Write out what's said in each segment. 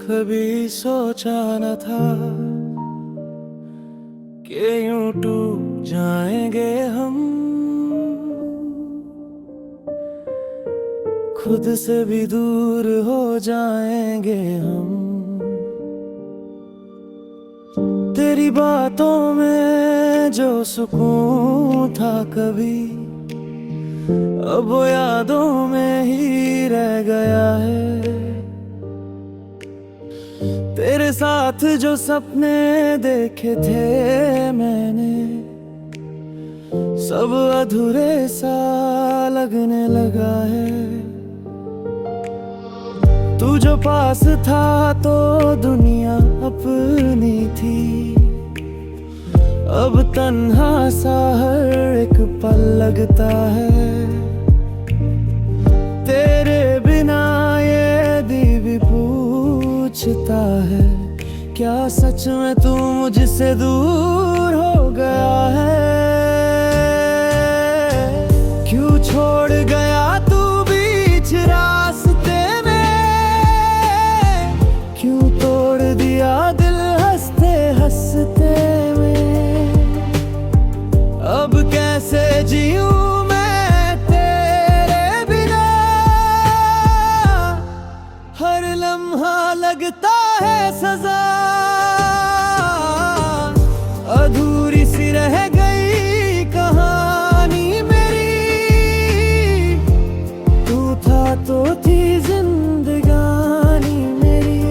कभी सोचा न था कि यूं टूट जाएंगे हम, खुद से भी दूर हो जाएंगे हम। तेरी बातों में जो सुकून था कभी, अब वो यादों में ही रह गया है। तेरे साथ जो सपने देखे थे मैंने, सब अधूरे सा लगने लगा है। तू जो पास था तो दुनिया अपनी थी, अब तन्हा सा हर एक पल लगता है। तेरे बिना ये दिल भी पूछता है, क्या सच में तू मुझसे दूर हो गया है? क्यों छोड़ गया तू बीच रास्ते में, क्यों तोड़ दिया दिल हंसते हंसते में? अब कैसे जीऊं मैं तेरे बिना, हर लम्हा लगता है सजा। अधूरी सी रह गई कहानी मेरी, तू था तो थी जिंदगानी मेरी।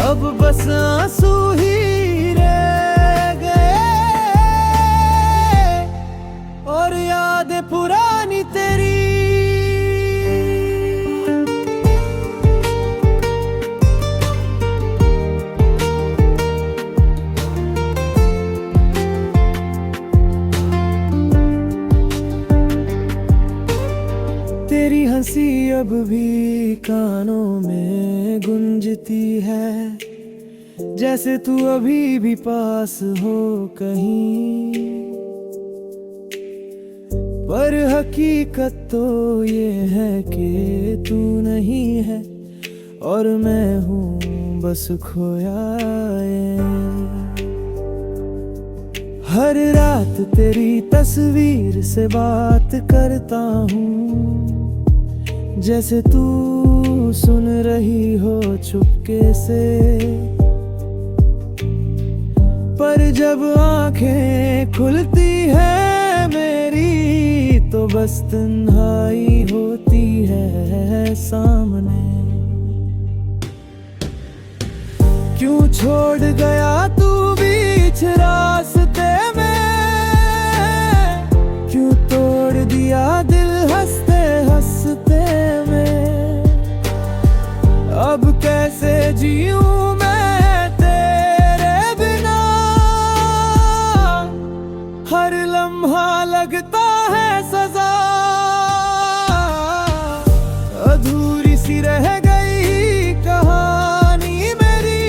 अब बस आंसू ही रह गए और यादें पुरानी तेरी। तेरी हंसी अब भी कानों में गूंजती है, जैसे तू अभी भी पास हो कहीं। पर हकीकत तो ये है कि तू नहीं है और मैं हूँ बस खोया है। हर रात तेरी तस्वीर से बात करता हूँ, जैसे तू सुन रही हो चुपके से। पर जब आंखें खुलती है मेरी, तो बस तन्हाई होती है सामने। क्यों छोड़ गया तू बीच रास्ते में, क्यों तोड़ दिया दिल हंसते हंसते में? अब कैसे जीऊं मैं तेरे बिना, हर लम्हा लगता है सजा। अधूरी सी रह गई कहानी मेरी,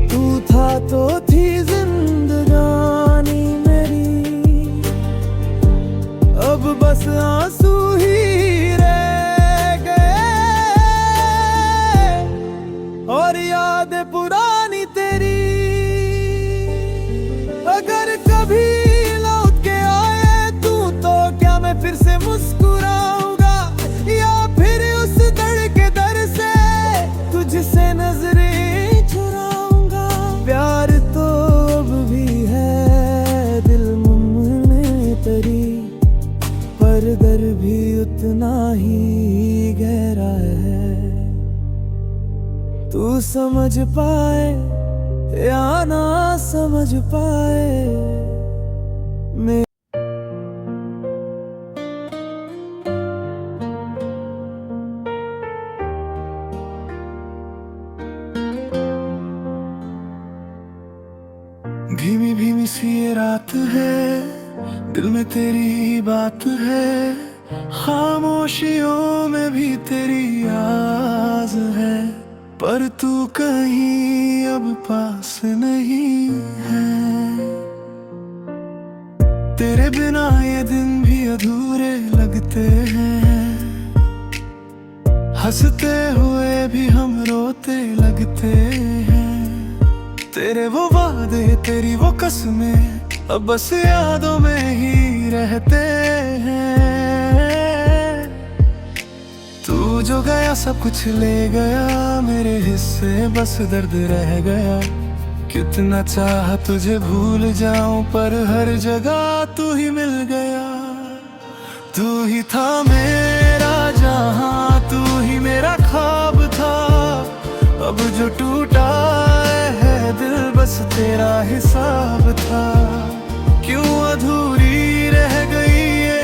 तू था तो थी जिंदगानी मेरी। अब बस आंसू ही रह गए और यादें पुरानी तेरी। अगर कभी लौट के आए तू, तो क्या मैं फिर से मुस्कुराऊंगा, या फिर उस दर के दर से तुझसे नजरें चुराऊंगा? प्यार तो अब भी है दिल में तेरी, पर दर भी उतना ही गहरा है। तू समझ पाए या ना समझ पाए, मैं भीमी भीमी सी ये रात है, दिल में तेरी ही बात है। खामोशियों में भी तेरी आवाज है, पर तू कहीं अब पास नहीं है। तेरे बिना ये दिन भी अधूरे लगते हैं, हंसते हुए भी हम रोते लगते हैं। तेरे वो वादे तेरी वो कसमें अब बस यादों में ही रहते हैं। तू जो गया सब कुछ ले गया, मेरे हिस्से बस दर्द रह गया। कितना चाहा तुझे भूल जाऊं पर हर जगह तू ही मिल गया। तू ही था मेरा जहां, तू ही मेरा ख्वाब था। अब जो टूटा है दिल बस तेरा हिसाब था। क्यों अधूरी रह गई ये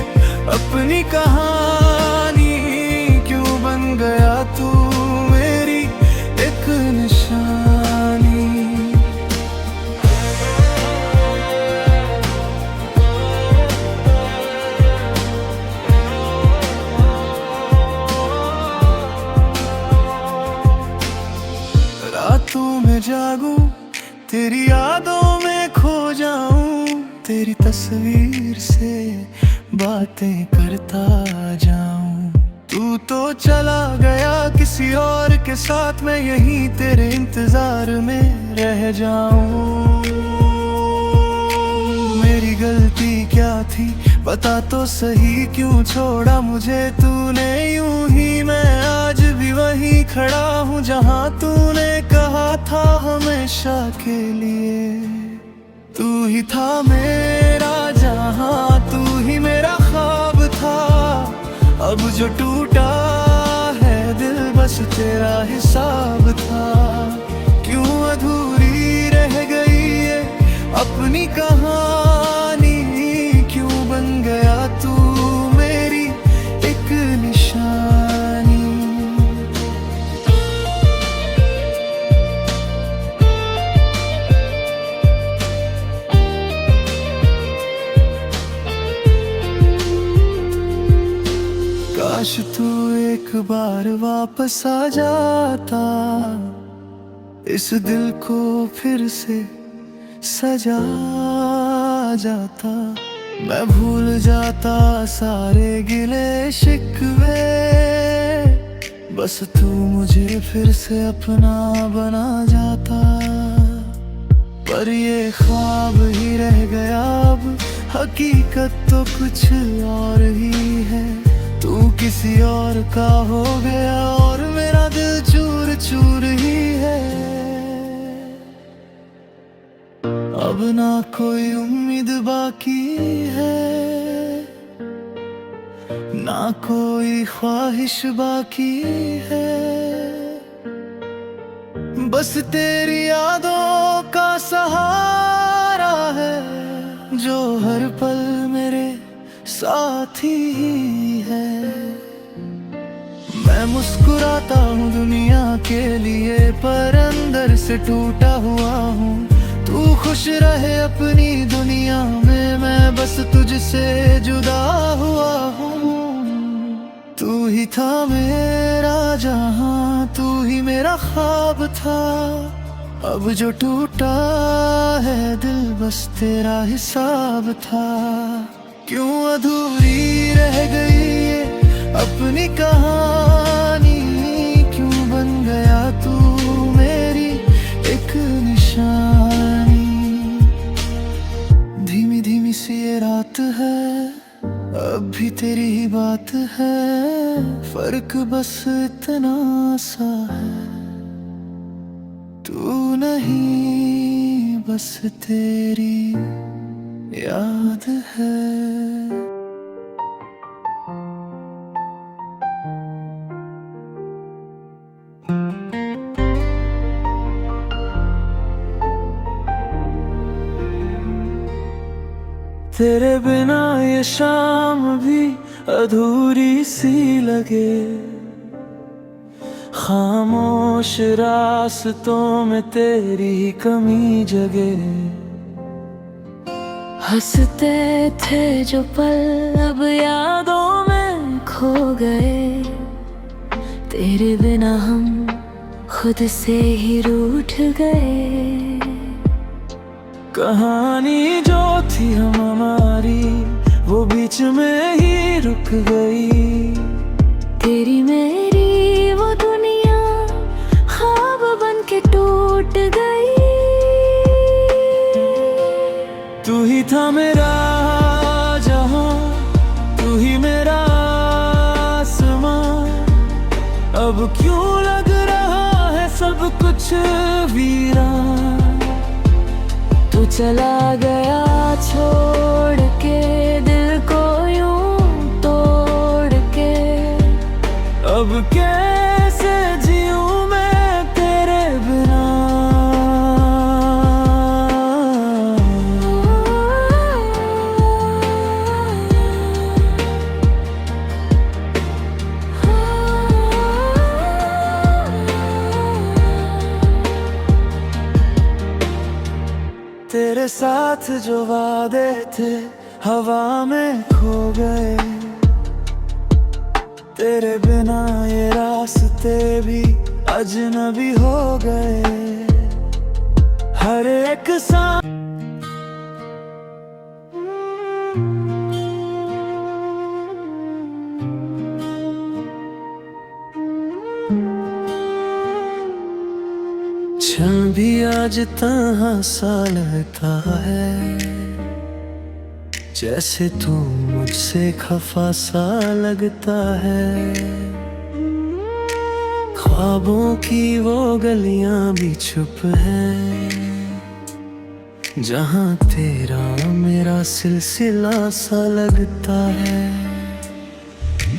अपनी कहानी, क्यों बन गया तू मेरी एक निशानी। रातों में जागूं तेरी यादों में खो जाऊं, तेरी तस्वीर से बातें करता जाऊं। तू तो चला गया किसी और के साथ, मैं यहीं तेरे इंतजार में रह जाऊं। मेरी गलती क्या थी बता तो सही, क्यों छोड़ा मुझे तूने यूं ही। मैं आज भी वहीं खड़ा हूँ जहाँ तूने कहा था हमेशा के लिए। तू ही था मेरा जहाँ, तू ही मेरा ख्वाब था। अब जो टूटा है दिल बस तेरा हिसाब था। क्यों अधूरी रह गई ये अपनी कहानी, क्यों बन गया तू मेरी एक निशानी। काश तू एक बार वापस आ जाता, इस दिल को फिर से सजा जाता। मैं भूल जाता सारे गिले शिकवे, बस तू मुझे फिर से अपना बना जाता। पर ये ख्वाब ही रह गया अब, हकीकत तो कुछ और ही है। तू किसी और का हो गया और मेरा दिल चूर चूर ही है। अब ना कोई उम्मीद बाकी है, ना कोई ख्वाहिश बाकी है। बस तेरी यादों का सहारा है, जो हर पल मेरे साथी है। मैं मुस्कुराता हूँ दुनिया के लिए, पर अंदर से टूटा हुआ हूँ। तू खुश रहे अपनी दुनिया में, मैं बस तुझसे जुदा हुआ हूँ। तू ही था मेरा जहां, तू ही मेरा ख्वाब था। अब जो टूटा है दिल बस तेरा हिसाब था। क्यों अधूरी रह गई ये अपनी कहानी, क्यों बन गया तू मेरी एक निशानी। धीमी धीमी सी ये रात है, अब भी तेरी ही बात है। फर्क बस इतना सा है, तू नहीं बस तेरी याद है। तेरे बिना ये शाम भी अधूरी सी लगे, खामोश रास्तों में तेरी कमी जगे। हंसते थे जो पल अब यादों में खो गए, तेरे बिना हम खुद से ही रूठ गए। कहानी जो थी हमारी वो बीच में ही रुक गई। तेरी मेरी लौट गई। तू ही था मेरा जहां, तू ही मेरा आसमां, अब क्यों लग रहा है सब कुछ वीरान। तू चला गया छोड़ के दिल को यूं तोड़ के, अब कैसे जीऊं मैं तेरे बिना। तेरे साथ जो वादे थे हवा में खो गए, तेरे बिना ये रास्ते भी अजनबी हो गए। हर एक सांस क्षण भी आज तहाँ सा लगता है, जैसे तू मुझसे खफा सा लगता है। ख्वाबों की वो गलियां भी चुप हैं, जहाँ तेरा मेरा सिलसिला सा लगता है।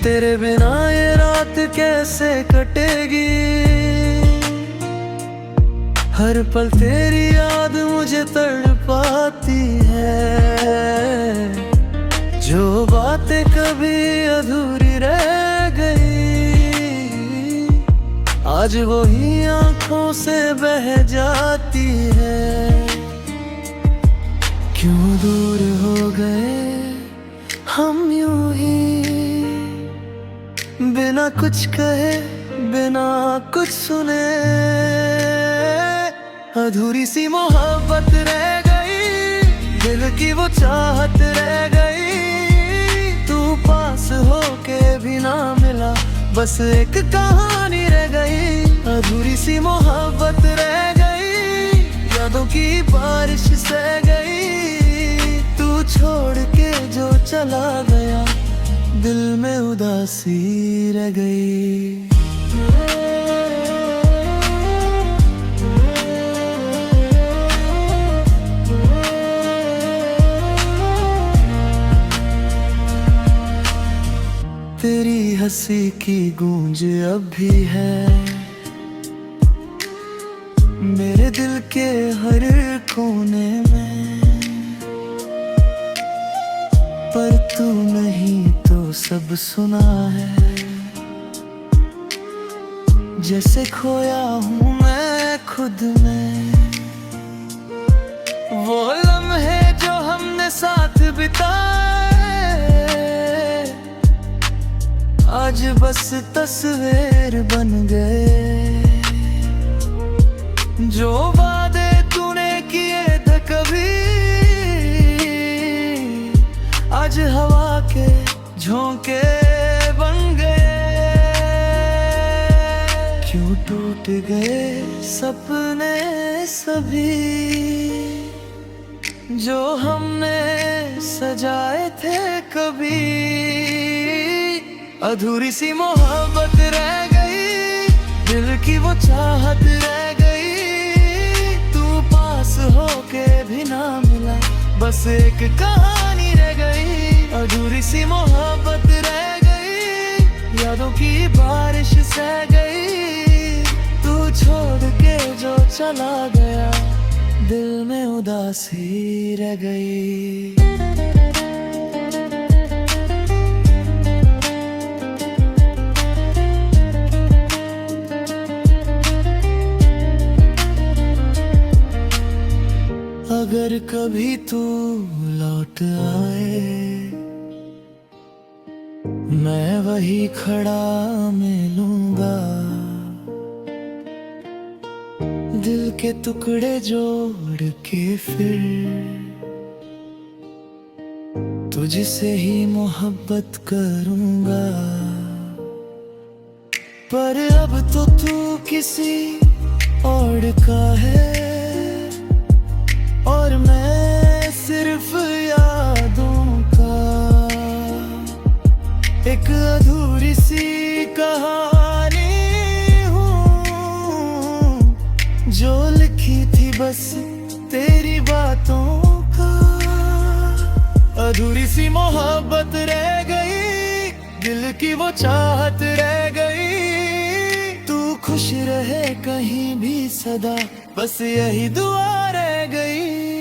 तेरे बिना ये रात कैसे कटेगी, हर पल तेरी याद मुझे तड़पाती है। जो बातें कभी अधूरी रह गई, आज वही आंखों से बह जाती है। क्यों दूर हो गए हम यूं ही, बिना कुछ कहे बिना कुछ सुने। अधूरी सी मोहब्बत रह गई, दिल की वो चाहत रह गई। तू पास होके भी ना मिला, बस एक कहानी रह गई। अधूरी सी मोहब्बत रह गई, यादों की बारिश सह गई। तू छोड़ के जो चला गया, दिल में उदासी रह गई। तेरी हंसी की गूंज अब भी है मेरे दिल के हर कोने में, पर तू नहीं तो सब सुना है। जैसे खोया हूँ मैं खुद में, वो लम्हे जो हमने साथ बिताए आज बस तस्वीर बन गए। जो वादे तूने किए थे कभी, आज हवा के झोंके बन गए। क्यों टूट गए सपने सभी, जो हमने सजाए थे कभी। अधूरी सी मोहब्बत रह गई, दिल की वो चाहत रह गई। तू पास होके भी ना मिला, बस एक कहानी रह गई। अधूरी सी मोहब्बत रह गई, यादों की बारिश सह गई। तू छोड़ के जो चला गया, दिल में उदासी रह गई। अगर कभी तू लौट आए, मैं वही खड़ा मिलूंगा। दिल के टुकड़े जोड़ के फिर तुझसे ही मोहब्बत करूंगा। पर अब तो तू किसी और का है और मैं सिर्फ यादों का एक अधूरी सी कहानी हूँ जो लिखी थी बस तेरी बातों का। अधूरी सी मोहब्बत रह गई, दिल की वो चाहत रह गई। तू खुश रहे कहीं भी सदा, बस यही दुआ रह गई।